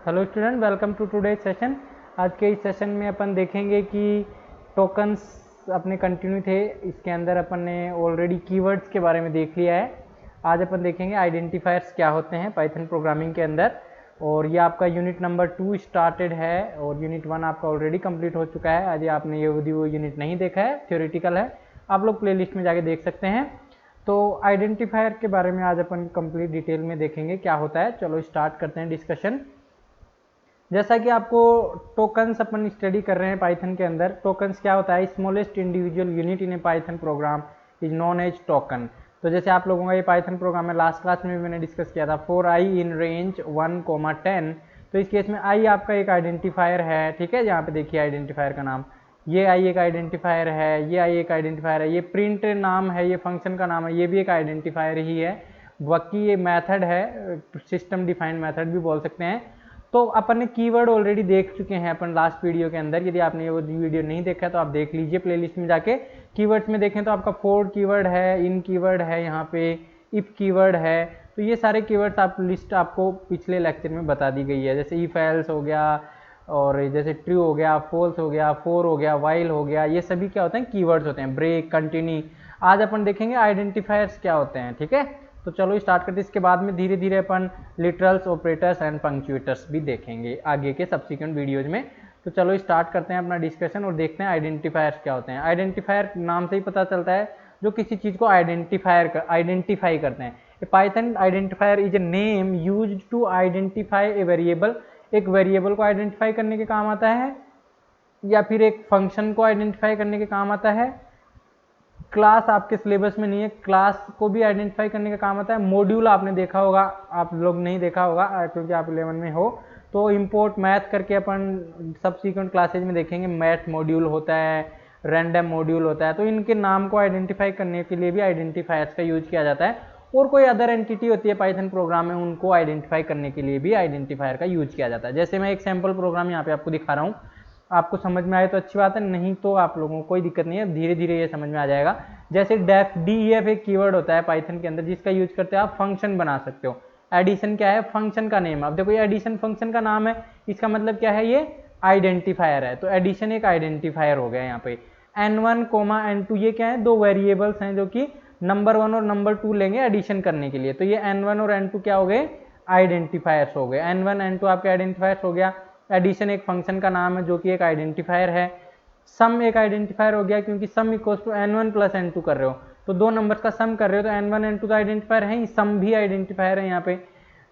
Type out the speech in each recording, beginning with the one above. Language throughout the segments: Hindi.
Hello student, welcome to today session. आज के इस सेशन में अपन देखेंगे कि टोकन्स अपने कंटिन्यू थे, इसके अंदर अपन ने ऑलरेडी कीवर्ड्स के बारे में देख लिया है। आज अपन देखेंगे आइडेंटिफायर्स क्या होते हैं पाइथन प्रोग्रामिंग के अंदर। और ये आपका यूनिट नंबर 2 स्टार्टेड है और यूनिट 1 आपका ऑलरेडी कंप्लीट हो चुका है। आज आपने ये वो यूनिट नहीं देखा है, थ्योरेटिकल है, आप लोग प्लेलिस्ट में जाके देख सकते हैं। तो आइडेंटिफायर के बारे में आज अपन कंप्लीट डिटेल में देखेंगे क्या होता है। चलो स्टार्ट करते हैं डिस्कशन। जैसा कि आपको टोकन्स अपन स्टडी कर रहे हैं पाइथन के अंदर, टोकन्स क्या होता है, smallest individual unit in a python program is known as token. तो जैसे आप लोगों का ये पाइथन प्रोग्राम है, लास्ट क्लास में भी मैंने डिस्कस किया था, फॉर आई इन रेंज 1,10। तो इस केस में आई आपका एक आइडेंटिफायर है, ठीक है। यहाँ पे देखिए आइडेंटिफायर का नाम, ये आई एक आइडेंटिफायर है, ये आई एक आइडेंटिफायर है, ये प्रिंट नाम है, ये फंक्शन का नाम है, ये भी एक आइडेंटिफायर ही है। बाकी ये मेथड है, सिस्टम डिफाइंड मेथड भी बोल सकते हैं। तो अपन ने कीवर्ड ऑलरेडी देख चुके हैं अपन लास्ट वीडियो के अंदर। यदि आपने वो वीडियो नहीं देखा तो आप देख लीजिए प्लेलिस्ट में जाके। कीवर्ड्स में देखें तो आपका फॉर कीवर्ड है, इन कीवर्ड है, यहाँ पे इफ कीवर्ड है। तो ये सारे कीवर्ड्स आप लिस्ट आपको पिछले लेक्चर में बता दी गई है। जैसे इफ एल्स हो गया, और जैसे ट्रू हो गया, फॉल्स हो गया, फॉर हो गया, वाइल हो गया, ये सभी क्या होते हैं, कीवर्ड्स होते हैं। Break, continue. आज अपन देखेंगे आइडेंटिफायर्स क्या होते हैं, ठीक है। तो चलो स्टार्ट करते हैं। इसके बाद में धीरे धीरे अपन लिटरल्स, ऑपरेटर्स एंड पंक्चुएटर्स भी देखेंगे आगे के सब्सिक्वेंट वीडियोज में। तो चलो स्टार्ट करते हैं अपना डिस्कशन और देखते हैं आइडेंटिफायर्स क्या होते हैं। आइडेंटिफायर नाम से ही पता चलता है जो किसी चीज को आइडेंटिफाई करते हैं। Python identifier is a name used to identify a variable. एक वेरिएबल को आइडेंटिफाई करने के काम आता है, या फिर एक फंक्शन को आइडेंटिफाई करने के काम आता है। क्लास आपके सिलेबस में नहीं है, क्लास को भी आइडेंटिफाई करने का काम आता है। मॉड्यूल आपने देखा होगा, आप लोग नहीं देखा होगा क्योंकि आप 11 में हो। तो इंपोर्ट मैथ करके अपन सबसीक्वेंट क्लासेज में देखेंगे, मैथ मॉड्यूल होता है, रैंडम मॉड्यूल होता है। तो इनके नाम को आइडेंटिफाई करने के लिए भी आइडेंटिफायर्स का यूज किया जाता है। और कोई अदर एंटिटी होती है पाइथन प्रोग्राम में, उनको आइडेंटिफाई करने के लिए भी आइडेंटिफायर का यूज किया जाता है। जैसे मैं एक सैम्पल प्रोग्राम यहाँ पे आपको दिखा रहा हूँ, आपको समझ में आए तो अच्छी बात है, नहीं तो आप लोगों को कोई दिक्कत नहीं है, धीरे धीरे ये समझ में आ जाएगा। जैसे डेफ DEF एक कीवर्ड होता है पाइथन के अंदर, जिसका यूज करते हैं आप फंक्शन बना सकते हो। एडिशन क्या है, फंक्शन का नेम। अब देखो ये एडिशन फंक्शन का नाम है, इसका मतलब क्या है, ये आइडेंटिफायर है। तो एडिशन एक आइडेंटिफायर हो गया यहाँ पे। N1, N2 ये क्या है, दो वेरिएबल्स हैं जो कि नंबर 1 और नंबर 2 लेंगे एडिशन करने के लिए। तो ये N1 और N2 क्या हो गए, आइडेंटिफायर्स हो गए। N1 N2 आपके आइडेंटिफायर्स हो गया। एडिशन एक फंक्शन का नाम है जो कि एक आइडेंटिफायर है। सम एक आइडेंटिफायर हो गया, क्योंकि सम equals to N1 plus N2 कर रहे हो, तो दो नंबर्स का सम कर रहे हो, तो N1 N2 तो आइडेंटिफायर है ही, सम भी आइडेंटिफायर है यहाँ पे।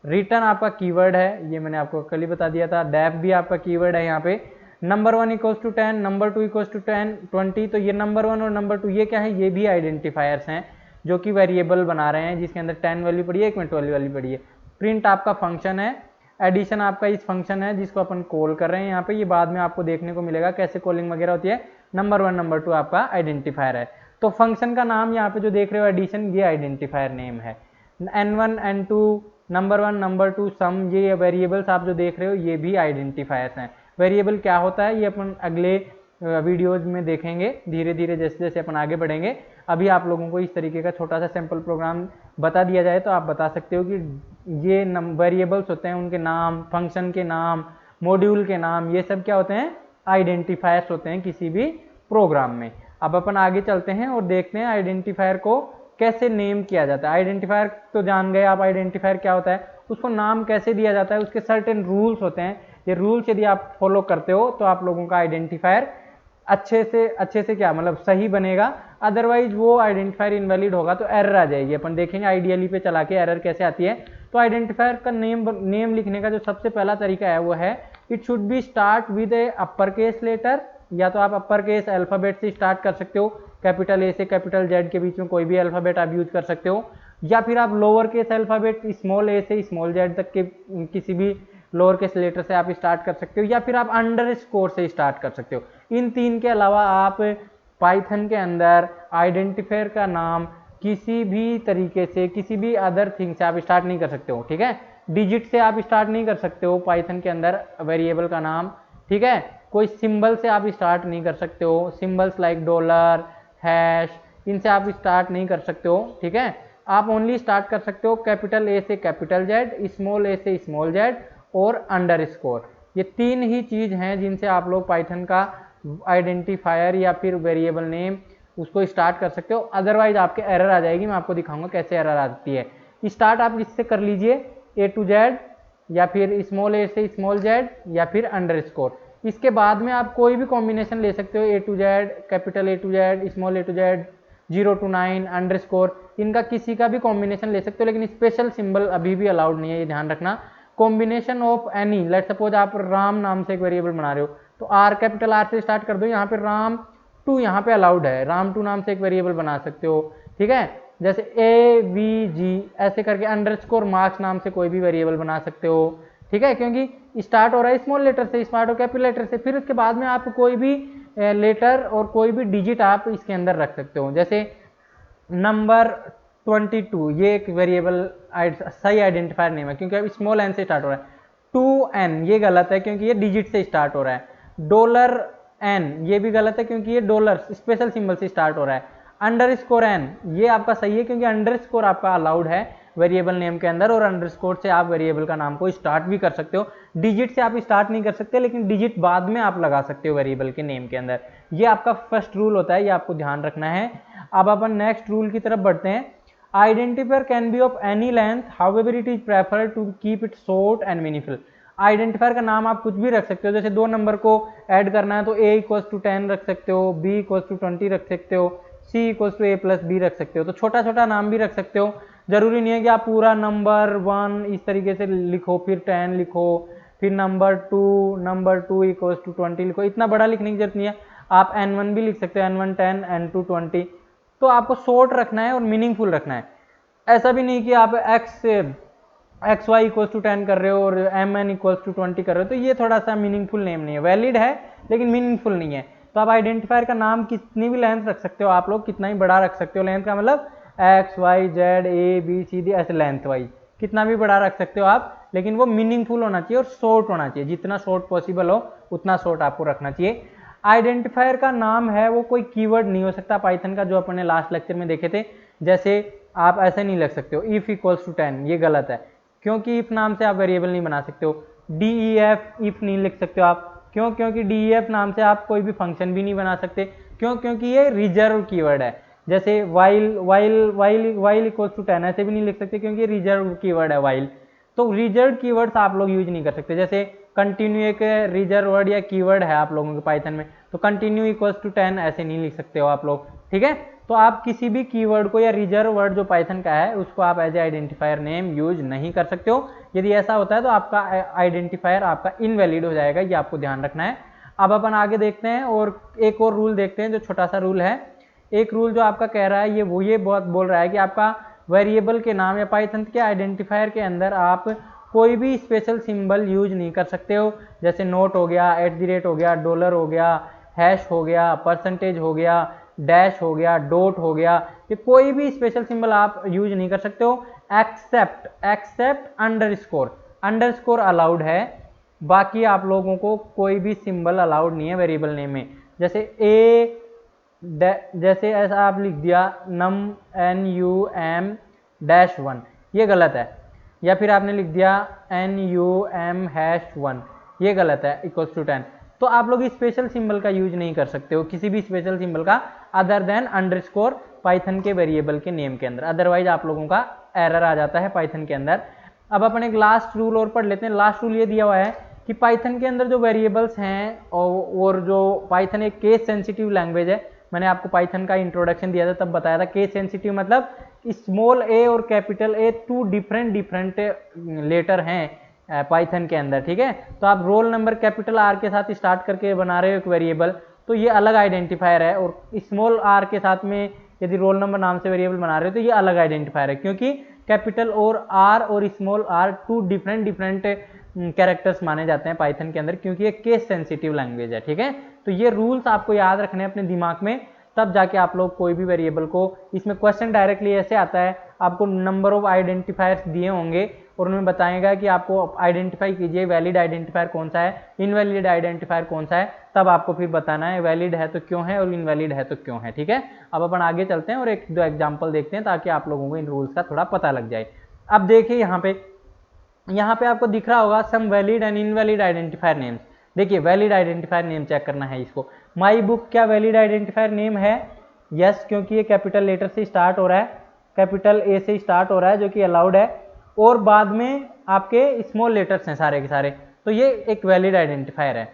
रिटर्न आपका कीवर्ड है, ये मैंने आपको कल ही बता दिया था। डेफ भी आपका कीवर्ड है यहाँ पे। Number 1 equals to 10, number 2 equals to 20, तो ये नंबर 1 और नंबर 2 ये क्या है, ये भी आइडेंटिफायर्स हैं जो कि वेरिएबल बना रहे हैं, जिसके अंदर 10 वैल्यू पड़ी है, एक में 12 वैल्यू पड़ी है। प्रिंट आपका फंक्शन है, एडिशन आपका इस फंक्शन है जिसको अपन कॉल कर रहे हैं यहाँ पे। ये बाद में आपको देखने को मिलेगा कैसे कॉलिंग वगैरह होती है। नंबर 1 नंबर 2 आपका आइडेंटिफायर है। तो फंक्शन का नाम यहाँ पे जो देख रहे हो एडिशन, ये आइडेंटिफायर नेम है। N1 N2, नंबर 1 नंबर 2, सम, ये वेरिएबल्स आप जो देख रहे हो ये भी आइडेंटिफायर्स हैं। वेरिएबल क्या होता है ये अपन अगले वीडियोज में देखेंगे धीरे धीरे, जैसे जैसे अपन आगे बढ़ेंगे। अभी आप लोगों को इस तरीके का छोटा सा सैम्पल प्रोग्राम बता दिया जाए तो आप बता सकते हो कि ये वेरिएबल्स होते हैं, उनके नाम, फंक्शन के नाम, मॉड्यूल के नाम, ये सब क्या होते हैं, आइडेंटिफायर्स होते हैं किसी भी प्रोग्राम में। अब अपन आगे चलते हैं और देखते हैं आइडेंटिफायर को कैसे नेम किया जाता है। आइडेंटिफायर तो जान गए आप, आइडेंटिफायर क्या होता है, उसको नाम कैसे दिया जाता है, उसके सर्टेन रूल्स होते हैं। ये रूल्स यदि आप फॉलो करते हो तो आप लोगों का आइडेंटिफायर अच्छे से क्या मतलब सही बनेगा। अदरवाइज वो आइडेंटिफायर इनवैलिड होगा तो एरर आ जाएगी। अपन देखेंगे आइडियली पे चला के एरर कैसे आती है। तो आइडेंटिफायर का नेम लिखने का जो सबसे पहला तरीका है वो है, it should be start with a upper case letter. या तो आप अपर केस अल्फाबेट से स्टार्ट कर सकते हो, कैपिटल ए से कैपिटल जेड के बीच में कोई भी अल्फाबेट आप यूज कर सकते हो। या फिर आप लोअर केस अल्फाबेट स्मॉल ए से स्मॉल जेड तक के किसी भी लोअर केस लेटर से आप स्टार्ट कर सकते हो, या फिर आप अंडर स्कोर से स्टार्ट कर सकते हो। इन तीन के अलावा आप पाइथन के अंदर आइडेंटिफायर का नाम किसी भी तरीके से, किसी भी अदर थिंग से आप स्टार्ट नहीं कर सकते हो, ठीक है। डिजिट से आप स्टार्ट नहीं कर सकते हो पाइथन के अंदर वेरिएबल का नाम, ठीक है। कोई सिंबल से आप स्टार्ट नहीं कर सकते हो, सिंबल्स लाइक डॉलर, हैश, इनसे आप स्टार्ट नहीं कर सकते हो, ठीक है। आप ओनली स्टार्ट कर सकते हो कैपिटल ए से कैपिटल जेड, स्मॉल ए से स्मॉल जेड, और अंडरस्कोर। ये तीन ही चीज़ हैं जिनसे आप लोग पाइथन का आइडेंटिफायर या फिर वेरिएबल नेम उसको स्टार्ट कर सकते हो। अदरवाइज आपके एरर आ जाएगी, मैं आपको दिखाऊंगा कैसे एरर आती है। स्टार्ट आप इससे कर लीजिए A to Z या फिर स्मॉल a से स्मॉल z या फिर अंडरस्कोर। इसके बाद में आप कोई भी कॉम्बिनेशन ले सकते हो, A to Z, capital A to Z, small a to Z, 0 to 9, underscore, इनका किसी का भी कॉम्बिनेशन ले सकते हो, लेकिन स्पेशल सिंबल अभी भी अलाउड नहीं है, ये ध्यान रखना। Combination of any, late suppose आप राम नाम से एक वेरिएबल बना रहे हो तो आर कैपिटल आर से स्टार्ट कर दो, यहाँ पे राम टू यहाँ पे अलाउड है, राम टू नाम से एक वेरिएबल बना सकते हो, ठीक है। जैसे AVG ऐसे करके अंडरस्कोर मार्क्स नाम से कोई भी वेरिएबल बना सकते हो, ठीक है, क्योंकि स्टार्ट हो रहा है स्मॉल लेटर से, स्टार्ट हो कैपिटल लेटर से, फिर उसके बाद में आप कोई भी लेटर और कोई भी डिजिट आप इसके अंदर रख सकते हो। जैसे नंबर 22, ये एक वेरिएबल सही आइडेंटिफायर नेम है क्योंकि अब स्मॉल n से स्टार्ट हो रहा है। 2n ये गलत है क्योंकि ये डिजिट से स्टार्ट हो रहा है। $n ये भी गलत है क्योंकि ये डॉलर स्पेशल सिंबल से स्टार्ट हो रहा है। अंडरस्कोर n ये आपका सही है क्योंकि अंडरस्कोर आपका अलाउड है वेरिएबल नेम के अंदर, और अंडरस्कोर से आप वेरिएबल का नाम को स्टार्ट भी कर सकते हो। डिजिट से आप स्टार्ट नहीं कर सकते, लेकिन डिजिट बाद में आप लगा सकते हो वेरिएबल के नेम के अंदर। ये आपका फर्स्ट रूल होता है, ये आपको ध्यान रखना है। अब अपन नेक्स्ट रूल की तरफ बढ़ते हैं। Identifier can be of any length, however it is preferred to keep it short and meaningful. Identifier का नाम आप कुछ भी रख सकते हो, जैसे 2 नंबर को ऐड करना है तो A = 10 रख सकते हो, B = 20 रख सकते हो, C = A+B रख सकते हो। तो छोटा छोटा नाम भी रख सकते हो, जरूरी नहीं है कि आप पूरा नंबर 1 इस तरीके से लिखो, फिर 10 लिखो, फिर नंबर 2 = 20 लिखो, इतना बड़ा लिखने की जरूरत नहीं है। आप N1 भी लिख सकते हो, N1 10, N2 20। तो आपको शॉर्ट रखना है और मीनिंगफुल रखना है। ऐसा भी नहीं कि आप XY = 10 कर रहे हो और MN = 20 कर रहे हो, तो ये थोड़ा सा मीनिंगफुल नेम नहीं है। वैलिड है लेकिन मीनिंगफुल नहीं है। तो आप आइडेंटिफायर का नाम कितनी भी लेंथ रख सकते हो, आप लोग कितना ही बड़ा रख सकते हो। लेंथ का मतलब XYZ ABCD ऐसे लेंथ वाइज कितना भी बड़ा रख सकते हो आप, लेकिन वो मीनिंगफुल होना चाहिए और शॉर्ट होना चाहिए। जितना शॉर्ट पॉसिबल हो उतना शॉर्ट आपको रखना चाहिए। आइडेंटिफायर का नाम है वो कोई कीवर्ड नहीं हो सकता पाइथन का, जो अपने लास्ट लेक्चर में देखे थे। जैसे आप ऐसे नहीं लिख सकते हो if = 10, ये गलत है क्योंकि if नाम से आप वेरिएबल नहीं बना सकते हो। DEF if नहीं लिख सकते हो आप, क्यों? क्योंकि DEF नाम से आप कोई भी फंक्शन भी नहीं बना सकते, क्यों? क्योंकि ये रिजर्व कीवर्ड है। जैसे while = 10 ऐसे भी नहीं लिख सकते क्योंकि रिजर्व कीवर्ड है while। तो रिजर्व कीवर्ड्स आप लोग यूज नहीं कर सकते। जैसे कंटिन्यू एक रिजर्व वर्ड या कीवर्ड है आप लोगों के पाइथन में, तो कंटिन्यू = 10 ऐसे नहीं लिख सकते हो आप लोग, ठीक है। तो आप किसी भी कीवर्ड को या रिजर्व वर्ड जो पाइथन का है उसको आप as a identifier name use नहीं कर सकते हो। यदि ऐसा होता है तो आपका आइडेंटिफायर आपका इनवैलिड हो जाएगा, ये आपको ध्यान रखना है। अब अपन आगे देखते हैं और एक और रूल देखते हैं जो छोटा सा रूल है। एक रूल जो आपका कह रहा है ये बहुत बोल रहा है कि आपका वेरिएबल के नाम या पाइथन के आइडेंटिफायर के अंदर आप कोई भी स्पेशल सिंबल यूज नहीं कर सकते हो। जैसे नोट हो गया, @ हो गया, डॉलर हो गया, हैश हो गया, परसेंटेज हो गया, डैश हो गया, डॉट हो गया, ये कोई भी स्पेशल सिंबल आप यूज नहीं कर सकते हो एक्सेप्ट अंडरस्कोर अलाउड है। बाकी आप लोगों को कोई भी सिंबल अलाउड नहीं है वेरिएबल नेम में। जैसे ऐसा आप लिख दिया NUM-1, ये गलत है, या फिर आपने लिख दिया NUM-1, ये गलत है, = 10। तो आप लोग स्पेशल सिंबल का यूज नहीं कर सकते हो, किसी भी स्पेशल सिंबल का अदर देन अंडरस्कोर पाइथन के वेरिएबल के नेम के अंदर, अदरवाइज आप लोगों का एरर आ जाता है पाइथन के अंदर। अब अपन एक लास्ट रूल और पढ़ लेते हैं। लास्ट रूल ये दिया हुआ है कि पाइथन के अंदर जो वेरिएबल्स हैं और जो पाइथन एक केस सेंसिटिव लैंग्वेज है। मैंने आपको पाइथन का इंट्रोडक्शन दिया था तब बताया था केस सेंसिटिव मतलब स्मॉल a और कैपिटल A 2 डिफरेंट लेटर हैं पाइथन के अंदर, ठीक है। तो आप रोल नंबर कैपिटल R के साथ स्टार्ट करके बना रहे हो एक वेरिएबल, तो ये अलग आइडेंटिफायर है, और स्मॉल r के साथ में यदि रोल नंबर नाम से वेरिएबल बना रहे हो तो ये अलग आइडेंटिफायर है, क्योंकि कैपिटल और R और स्मॉल r 2 डिफरेंट कैरेक्टर्स माने जाते हैं पाइथन के अंदर, क्योंकि ये केस सेंसिटिव लैंग्वेज है, ठीक है। तो ये रूल्स आपको याद रखने हैं अपने दिमाग में, तब जाके आप लोग कोई भी वेरिएबल को, इसमें क्वेश्चन डायरेक्टली ऐसे आता है, आपको नंबर ऑफ आइडेंटिफायर्स दिए होंगे और उन्हें बताएगा कि आपको आइडेंटिफाई कीजिए वैलिड आइडेंटिफायर कौन सा है, इनवैलिड आइडेंटिफायर कौन सा है, तब आपको फिर बताना है वैलिड है तो क्यों है और इनवैलिड है तो क्यों है, ठीक है। अब अपन आगे चलते हैं और एक दो एग्जाम्पल देखते हैं ताकि आप लोगों को इन रूल्स का थोड़ा पता लग जाए। अब देखिए यहाँ पे यहाँ पे आपको दिख रहा होगा some valid and invalid identifier names. देखिए वैलिड आइडेंटिफायर नेम चेक करना है इसको। माई बुक क्या वैलिड आइडेंटिफायर नेम है? यस, क्योंकि ये कैपिटल लेटर से स्टार्ट हो रहा है, कैपिटल ए से स्टार्ट हो रहा है जो कि अलाउड है, और बाद में आपके स्मॉल लेटर्स हैं सारे के सारे, तो ये एक वैलिड आइडेंटिफायर है।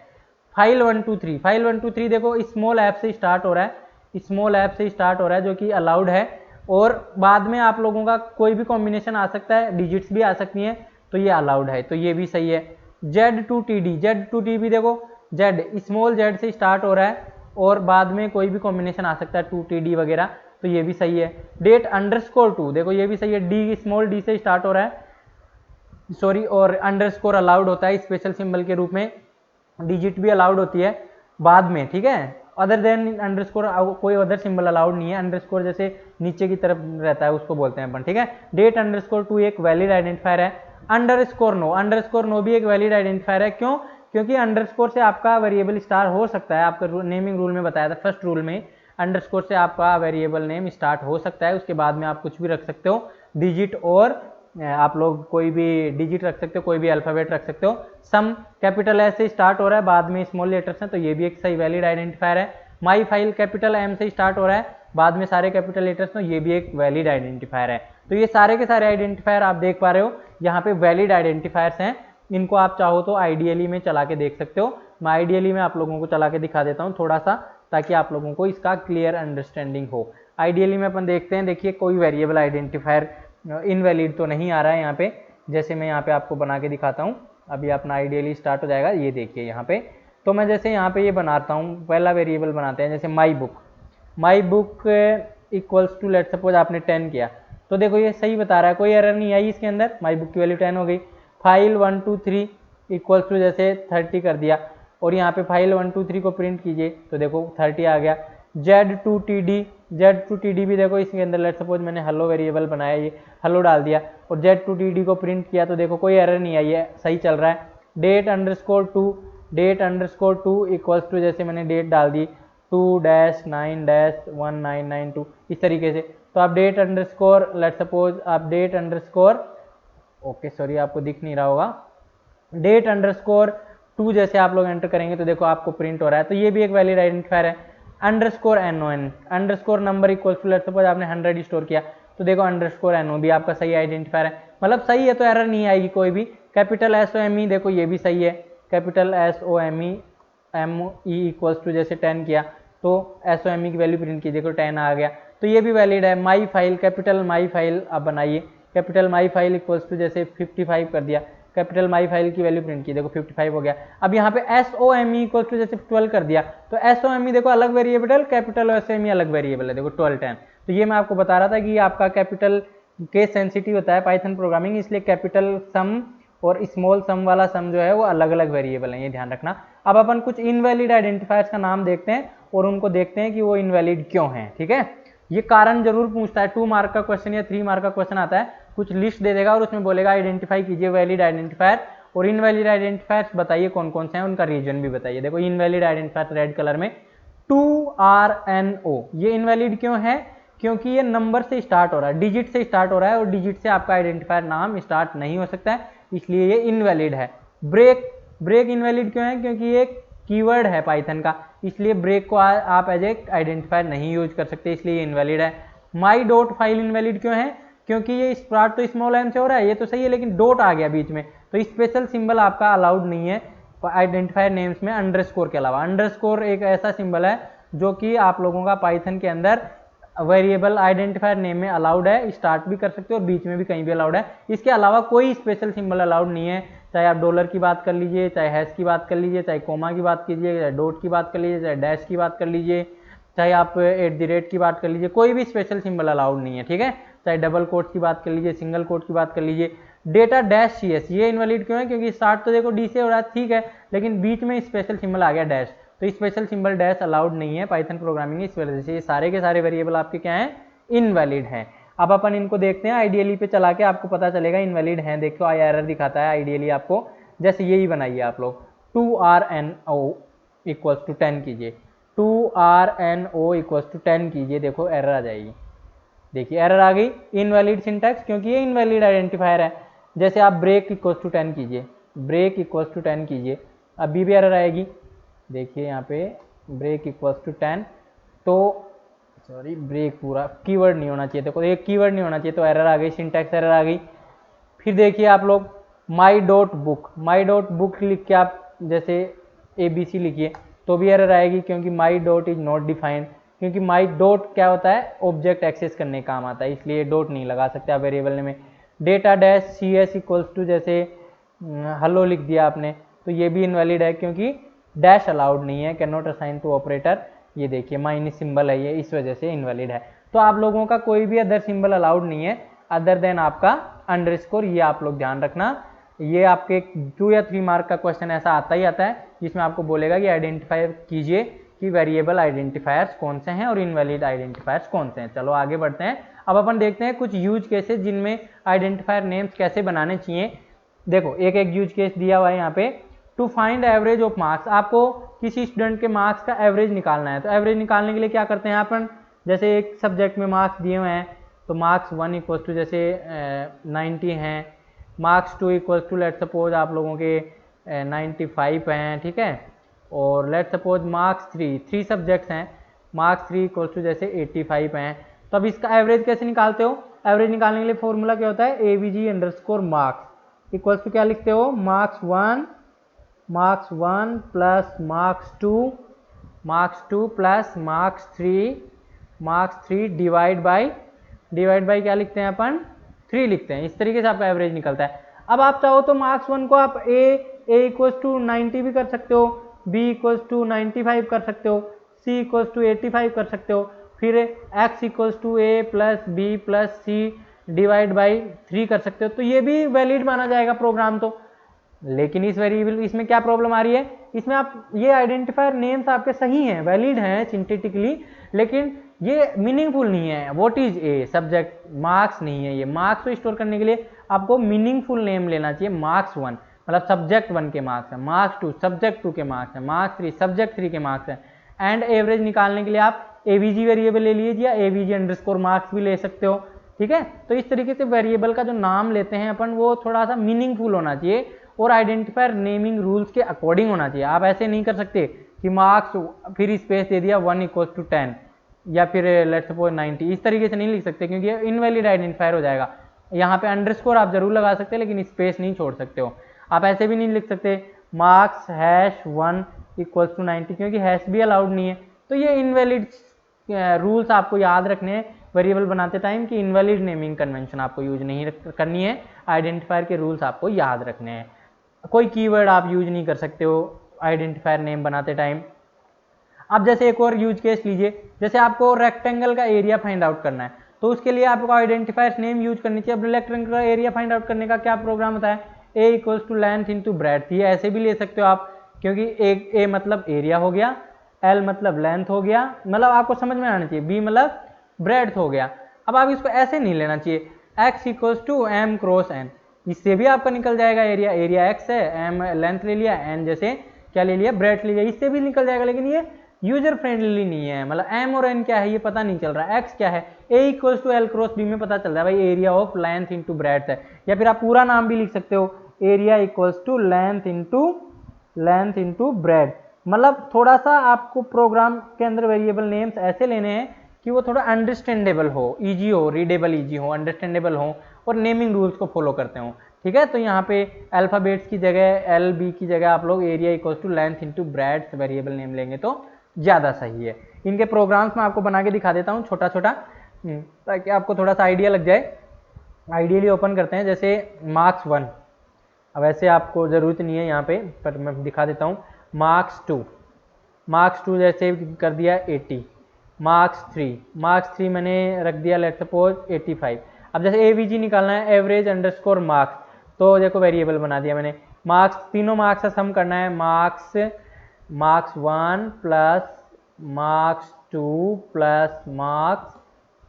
फाइल 123, फाइल 123 देखो स्मॉल ऐप से स्टार्ट हो रहा है, स्मॉल ऐप से स्टार्ट हो रहा है जो कि अलाउड है, और बाद में आप लोगों का कोई भी कॉम्बिनेशन आ सकता है, डिजिट्स भी आ सकती हैं, तो ये अलाउड है, तो ये भी सही है। Z2TD, Z2TD देखो Z स्मॉल Z से स्टार्ट हो रहा है और बाद में कोई भी कॉम्बिनेशन आ सकता है 2TD वगैरह, तो ये भी सही है। date_2 देखो ये भी सही है, D स्मॉल D से स्टार्ट हो रहा है, सॉरी, और अंडरस्कोर अलाउड होता है स्पेशल सिंबल के रूप में, डिजिट भी अलाउड होती है बाद में, ठीक है। अदर देन अंडरस्कोर कोई अदर सिंबल अलाउड नहीं है, अंडरस्कोर जैसे नीचे की तरफ रहता है उसको बोलते हैं अपन, ठीक है। date_2 एक वैलिड आइडेंटिफायर है। अंडरस्कोर नो भी एक वैलिड आइडेंटिफायर है, क्यों? क्योंकि अंडरस्कोर से आपका वेरिएबल स्टार्ट हो सकता है, आपका नेमिंग रूल में बताया था फर्स्ट रूल में, अंडरस्कोर से आपका वेरिएबल नेम स्टार्ट हो सकता है, उसके बाद में आप कुछ भी रख सकते हो, डिजिट, और आप लोग कोई भी डिजिट रख सकते हो, कोई भी अल्फाबेट रख सकते हो। सम कैपिटल एस से स्टार्ट हो रहा है, बाद में स्मॉल लेटर्स हैं, तो ये भी एक सही वैलिड आइडेंटिफायर है। माई फाइल कैपिटल एम से स्टार्ट हो रहा है, बाद में सारे कैपिटल लेटर्स, तो ये भी एक वैलिड आइडेंटिफायर है। तो ये सारे के सारे आइडेंटिफायर आप देख पा रहे हो यहाँ पे वैलिड आइडेंटिफायर्स हैं। इनको आप चाहो तो आइडियली में चला के देख सकते हो, मैं आइडियली में आप लोगों को चला के दिखा देता हूँ थोड़ा सा, ताकि आप लोगों को इसका क्लियर अंडरस्टैंडिंग हो। आइडियली में अपन देखते हैं, देखिए कोई वेरिएबल आइडेंटिफायर इनवैलिड तो नहीं आ रहा है यहाँ पे, जैसे मैं यहाँ पे आपको बना के दिखाता हूँ, अभी अपना आइडियली स्टार्ट हो जाएगा, ये देखिए यहाँ पे। तो मैं जैसे यहाँ पे ये बनाता हूँ, पहला वेरिएबल बनाते हैं, जैसे my book equals to, let suppose आपने 10 किया, तो देखो ये सही बता रहा है, कोई एरर नहीं आई इसके अंदर, माई बुक की वैल्यू 10 हो गई। फाइल 123 इक्वल्स टू जैसे 30 कर दिया, और यहाँ पे फाइल 123 को प्रिंट कीजिए, तो देखो 30 आ गया। Z2TD भी देखो इसके अंदर, लेट सपोज मैंने हेलो वेरिएबल बनाया, ये हेलो डाल दिया और Z2TD को प्रिंट किया, तो देखो कोई एरर नहीं आई है, सही चल रहा है। date_2 इक्वल्स टू जैसे मैंने डेट डाल दी 2-9-1992, इस तरीके से। तो आप लेट सपोज आप ओके सॉरी आपको दिख नहीं रहा होगा, date_2 जैसे आप लोग एंटर करेंगे तो देखो आपको प्रिंट हो रहा है, तो ये भी एक वैलिड आइडेंटिफायर है। _NON underscore number equal to, let suppose आपने 100 स्टोर किया, तो देखो _NO भी आपका सही आइडेंटिफायर है, मतलब सही है तो एरर नहीं आएगी कोई भी। कैपिटल SOME देखो ये भी सही है, कैपिटल SOME इक्वल्स टू जैसे 10 किया, तो SOME की वैल्यू प्रिंट की, देखो 10 आ गया, तो ये भी वैलिड है। My file capital my file आप बनाइए, capital my file equals to जैसे 55 कर दिया, कैपिटल माई फाइल की वैल्यू प्रिंट की, देखो 55 हो गया। अब यहाँ पे SOME इक्वल्स टू जैसे 12 कर दिया, तो SOME देखो अलग वेरिएबल, कैपिटल SOME अलग वेरिएबल है, देखो 12 10। तो ये मैं आपको बता रहा था कि आपका कैपिटल केस सेंसिटिव होता है पाइथन प्रोग्रामिंग, इसलिए कैपिटल सम और स्मॉल सम वाला सम जो है वो अलग अलग वेरिएबल है, ये ध्यान रखना। अब अपन कुछ इनवैलिड आइडेंटिफायर्स का नाम देखते हैं और उनको देखते हैं कि वो इनवैलिड क्यों हैं, ठीक है। ये कारण जरूर पूछता है, 2 मार्क का क्वेश्चन या 3 मार्क का क्वेश्चन आता है, कुछ लिस्ट दे देगा और उसमें बोलेगा आइडेंटिफाई कीजिए वैलिड आइडेंटिफायर, और इनवैलिड आइडेंटिफायर्स बताइए कौन कौन से हैं, उनका रीजन भी बताइए। देखो इनवैलिड आइडेंटिफायर रेड कलर में 2RNO, ये इनवैलिड क्यों है? क्योंकि ये नंबर से स्टार्ट हो रहा है, डिजिट से स्टार्ट हो रहा है, और डिजिट से आपका आइडेंटिफायर नाम स्टार्ट नहीं हो सकता है, इसलिए ये इनवैलिड है। ब्रेक इनवैलिड क्यों है? क्योंकि ये कीवर्ड है पाइथन का, इसलिए ब्रेक को आप एज ए आइडेंटिफायर नहीं यूज कर सकते, इसलिए ये इनवैलिड है। माई डॉट फाइल इनवैलिड क्यों है? क्योंकि ये स्टार्ट तो स्मॉल एम से हो रहा है, ये तो सही है, लेकिन डॉट आ गया बीच में, तो स्पेशल सिंबल आपका अलाउड नहीं है आइडेंटिफायर नेम्स में अंडरस्कोर के अलावा। अंडरस्कोर एक ऐसा सिंबल है जो कि आप लोगों का पाइथन के अंदर वेरिएबल आइडेंटिफायर नेम में अलाउड है, स्टार्ट भी कर सकते हो और बीच में भी कहीं भी अलाउड है, इसके अलावा कोई स्पेशल सिंबल अलाउड नहीं है। चाहे आप डॉलर की बात कर लीजिए, चाहे हैश की बात कर लीजिए, चाहे कोमा की बात कीजिए, चाहे डॉट की बात कर लीजिए, चाहे डैश की बात कर लीजिए, चाहे आप @ की बात कर लीजिए, कोई भी स्पेशल सिंबल अलाउड नहीं है, ठीक है। चाहे डबल कोट की बात कर लीजिए, सिंगल कोट की बात कर लीजिए। data-cs ये इनवैलिड क्यों है? क्योंकि स्टार्ट तो देखो डी से हो रहा है, ठीक है, लेकिन बीच में स्पेशल सिंबल आ गया डैश, तो स्पेशल सिंबल डैश अलाउड नहीं है पाइथन प्रोग्रामिंग में, इस वजह से ये सारे के सारे वेरिएबल आपके क्या हैं? इनवैलिड हैं। अब अपन इनको देखते हैं आइडियली पे चला के, आपको पता चलेगा इनवैलिड हैं। देखो आई एरर दिखाता है आइडियली आपको, जैसे यही बनाइए आप लोग 2RNO इक्वल्स टू 10 कीजिए, 2RNO इक्वल्स टू 10 कीजिए, देखो एरर आ जाएगी। देखिए एरर आ गई, इनवैलिड सिंटैक्स, क्योंकि ये इनवैलिड आइडेंटिफायर है। जैसे आप ब्रेक इक्वल्स टू 10 कीजिए, ब्रेक इक्वल्स टू 10 कीजिए, अभी भी एरर आएगी। देखिए यहाँ पे ब्रेक इक्वल्स टू 10, तो सॉरी ब्रेक पूरा कीवर्ड नहीं होना चाहिए, देखो एक कीवर्ड नहीं होना चाहिए तो एरर आ गई, सिंटैक्स एरर आ गई। फिर देखिए आप लोग माई डॉट बुक लिख के आप जैसे ABC लिखिए तो भी एरर आएगी, क्योंकि माई डॉट इज नॉट डिफाइंड, क्योंकि माई डॉट क्या होता है, ऑब्जेक्ट एक्सेस करने का काम आता है, इसलिए डॉट नहीं लगा सकते आप वेरिएबल में। Data dash CS equals to जैसे हेलो लिख दिया आपने तो ये भी इनवैलिड है, क्योंकि डैश अलाउड नहीं है, can not assign to operator. ये देखिए माइनस सिंबल है, ये इस वजह से इनवैलिड है। तो आप लोगों का कोई भी अदर सिंबल अलाउड नहीं है अदर देन आपका अंडरस्कोर, ये आप लोग ध्यान रखना। ये आपके 2 या 3 मार्क का क्वेश्चन ऐसा आता ही आता है जिसमें आपको बोलेगा कि आइडेंटिफाई कीजिए कि वेरिएबल आइडेंटिफायर्स कौन से हैं और इनवैलिड आइडेंटिफायर्स कौन से हैं। चलो आगे बढ़ते हैं, अब अपन देखते हैं कुछ यूज केसेस जिनमें आइडेंटिफायर नेम्स कैसे बनाने चाहिए। देखो एक एक यूज केस दिया हुआ है यहाँ पे, to find average of marks, आपको किसी स्टूडेंट के मार्क्स का एवरेज निकालना है। तो एवरेज निकालने के लिए क्या करते हैं अपन, जैसे एक सब्जेक्ट में मार्क्स दिए हुए हैं तो मार्क्स 1 इक्वल टू जैसे 90 हैं, marks 2 equal to let suppose आप लोगों के 95 हैं, ठीक है। और लेट सपोज मार्क्स 3 सब्जेक्ट्स हैं, मार्क्स 3 इक्वल टू जैसे 85 हैं। तो अब इसका एवरेज कैसे निकालते हो, एवरेज निकालने के लिए फॉर्मूला क्या होता है, AVG underscore marks equals to क्या लिखते हो, marks 1 plus marks 2 plus marks 3 divide by क्या लिखते हैं अपन, 3 लिखते हैं। इस तरीके से आपका एवरेज निकलता है। अब आप चाहो तो मार्क्स 1 को आप A इक्वल्स टू 90 भी कर सकते हो, B इक्वल्स टू 95 कर सकते हो, C इक्वल्स टू 85 कर सकते हो, फिर X equals to A plus B plus C divide by 3 कर सकते हो। तो ये भी वैलिड माना जाएगा प्रोग्राम तो। लेकिन इस वेरिएबल इसमें क्या प्रॉब्लम आ रही है, इसमें आप ये आइडेंटिफायर नेम्स आपके सही हैं, वैलिड हैं सिंथेटिकली, लेकिन ये मीनिंगफुल नहीं है। What is a subject, marks नहीं है, ये मार्क्स को स्टोर करने के लिए आपको मीनिंगफुल नेम लेना चाहिए। मार्क्स 1 मतलब सब्जेक्ट 1 के मार्क्स है, मार्क्स 2 सब्जेक्ट 2 के मार्क्स है, मार्क्स 3 सब्जेक्ट 3 के मार्क्स है। एंड एवरेज निकालने के लिए आप AVG वेरिएबल ले लीजिए या AVG अंडरस्कोर मार्क्स भी ले सकते हो, ठीक है। तो इस तरीके से वेरिएबल का जो नाम लेते हैं अपन वो थोड़ा सा मीनिंगफुल होना चाहिए और आइडेंटिफायर नेमिंग रूल्स के अकॉर्डिंग होना चाहिए। आप ऐसे नहीं कर सकते कि मार्क्स फिर स्पेस दे दिया 1 इक्वल टू 10 या फिर लेट्स सपोज 90, इस तरीके से नहीं लिख सकते क्योंकि ये इनवैलिड आइडेंटिफायर हो जाएगा। यहाँ पे अंडरस्कोर आप जरूर लगा सकते हैं लेकिन स्पेस नहीं छोड़ सकते हो। आप ऐसे भी नहीं लिख सकते मार्क्स #1 इक्वल टू 90, क्योंकि हैश भी अलाउड नहीं है। तो ये इनवैलिड रूल्स आपको याद रखने हैं वेरिएबल बनाते टाइम कि इनवैलिड नेमिंग कन्वेंशन आपको यूज नहीं करनी है, आइडेंटिफायर के रूल्स आपको याद रखने हैं। कोई कीवर्ड आप यूज नहीं कर सकते हो आइडेंटिफायर नेम बनाते टाइम। अब जैसे एक और यूज केस लीजिए, जैसे आपको रेक्टेंगल का एरिया फाइंड आउट करना है तो उसके लिए आपको आइडेंटिफायर नेम यूज करनी चाहिए। अब रेक्टेंगल का एरिया फाइंड आउट करने का क्या प्रोग्राम होता है, A equals to length into breadth. ये ऐसे भी ले सकते हो आप, क्योंकि A मतलब एरिया हो गया, L मतलब लेंथ हो गया, मतलब आपको समझ में आना चाहिए, B मतलब ब्रेड्थ हो गया। अब आप इसको ऐसे नहीं लेना चाहिए, X equals to M cross N, इससे भी आपका निकल जाएगा एरिया X है, M लेंथ ले लिया, N जैसे क्या ले लिया, ब्रेड्थ ले लिया, इससे भी निकल जाएगा। लेकिन ये यूजर फ्रेंडली नहीं है, मतलब M और N क्या है ये पता नहीं चल रहा है, X क्या है, A equals to L cross B में पता चल रहा है भाई area of length into breadth है। या फिर आप पूरा नाम भी लिख सकते हो, area equals to length into breadth. मतलब थोड़ा सा आपको प्रोग्राम के अंदर वेरिएबल नेम्स ऐसे लेने हैं कि वो थोड़ा अंडरस्टैंडेबल हो, ईजी हो, रीडेबल ईजी हो, अंडरस्टैंडेबल हो और नेमिंग रूल्स को फॉलो करते हो, ठीक है। तो यहाँ पे अल्फाबेट्स की जगह LB की जगह आप लोग area equals to length into breadth variable name लेंगे तो ज़्यादा सही है। इनके प्रोग्राम्स मैं आपको बना के दिखा देता हूँ छोटा छोटा, ताकि आपको थोड़ा सा आइडिया लग जाए। आइडियली ओपन करते हैं जैसे मार्क्स 1, अब ऐसे आपको ज़रूरत नहीं है यहाँ पे पर मैं दिखा देता हूँ। मार्क्स 2 जैसे कर दिया 80, मार्क्स 3 मैंने रख दिया लेट्स सपोज 85। अब जैसे AVG निकालना है एवरेज अंडरस्कोर मार्क्स, तो देखो वेरिएबल बना दिया मैंने, मार्क्स तीनों मार्क्स का सम करना है, marks 1 plus marks 2 plus marks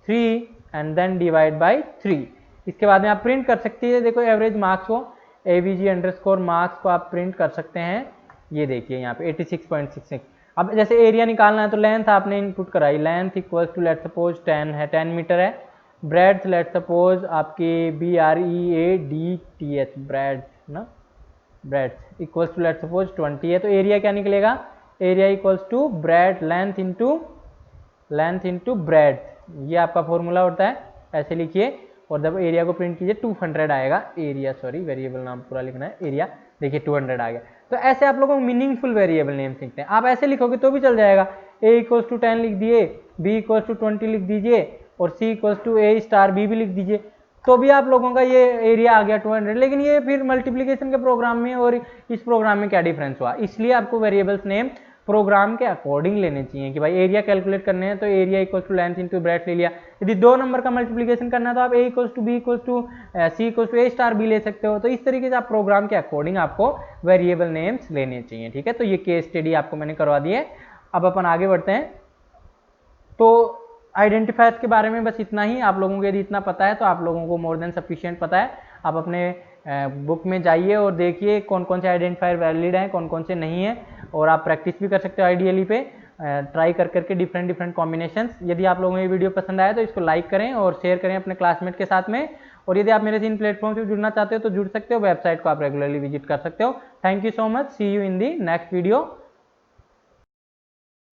3 and then divide by 3। इसके बाद में आप प्रिंट कर सकती है, देखो एवरेज मार्क्स को AVG अंडरस्कोर मार्क्स को आप प्रिंट कर सकते हैं। ये देखिए यहाँ पे 86.66। अब जैसे एरिया निकालना है तो लेंथ आपने इनपुट कराई, length equals to let suppose 10 है, 10 मीटर है। ब्रेड्स लेट सपोज आपके BREADTH ब्रेड्स ना, breads equals to let suppose 20 है, तो एरिया क्या निकलेगा, area equals to bread length into breadth, ये आपका फॉर्मूला होता है, ऐसे लिखिए और जब एरिया को प्रिंट कीजिए 200 आएगा, एरिया सॉरी वेरिएबल नाम पूरा लिखना है, एरिया देखिए 200 आ गया। तो ऐसे आप लोगों को मीनिंगफुल वेरिएबल नेम सीखते हैं, आप ऐसे लिखोगे तो भी चल जाएगा, a इक्वल्स टू 10 लिख दिए, b इक्वल्स टू 20 लिख दीजिए और c equals to a star b भी लिख दीजिए, तो भी आप लोगों का ये एरिया आ गया 200। लेकिन ये फिर मल्टीप्लिकेशन के प्रोग्राम में और इस प्रोग्राम में क्या डिफरेंस हुआ, इसलिए आपको वेरिएबल्स नेम प्रोग्राम के अकॉर्डिंग लेने चाहिए कि भाई एरिया कैलकुलेट करने हैं तो area equal to length into breadth ले लिया, यदि 2 नंबर का मल्टीप्लिकेशन करना है तो आप a equal to b equal to c equal to a star b ले सकते हो। तो इस तरीके से आप प्रोग्राम के अकॉर्डिंग आपको वेरिएबल नेम्स लेने चाहिए, ठीक है। तो ये केस स्टडी आपको मैंने करवा दी है। अब अपन आगे बढ़ते हैं। तो आइडेंटिफायर्स के बारे में बस इतना ही, आप लोगों को यदि इतना पता है तो आप लोगों को मोर देन सफिशिएंट पता है। आप अपने बुक में जाइए और देखिए कौन कौन से आइडेंटिफायर वैलिड हैं, कौन कौन से नहीं है, और आप प्रैक्टिस भी कर सकते हो आइडियली पे ट्राई करके डिफरेंट कॉम्बिनेशंस। यदि आप लोगों को ये वीडियो पसंद आया तो इसको लाइक करें और शेयर करें अपने क्लासमेट के साथ में, और यदि आप मेरे से इन प्लेटफॉर्म से जुड़ना चाहते हो तो जुड़ सकते हो, वेबसाइट को आप रेगुलरली विजिट कर सकते हो। Thank you so much, see you in the next video.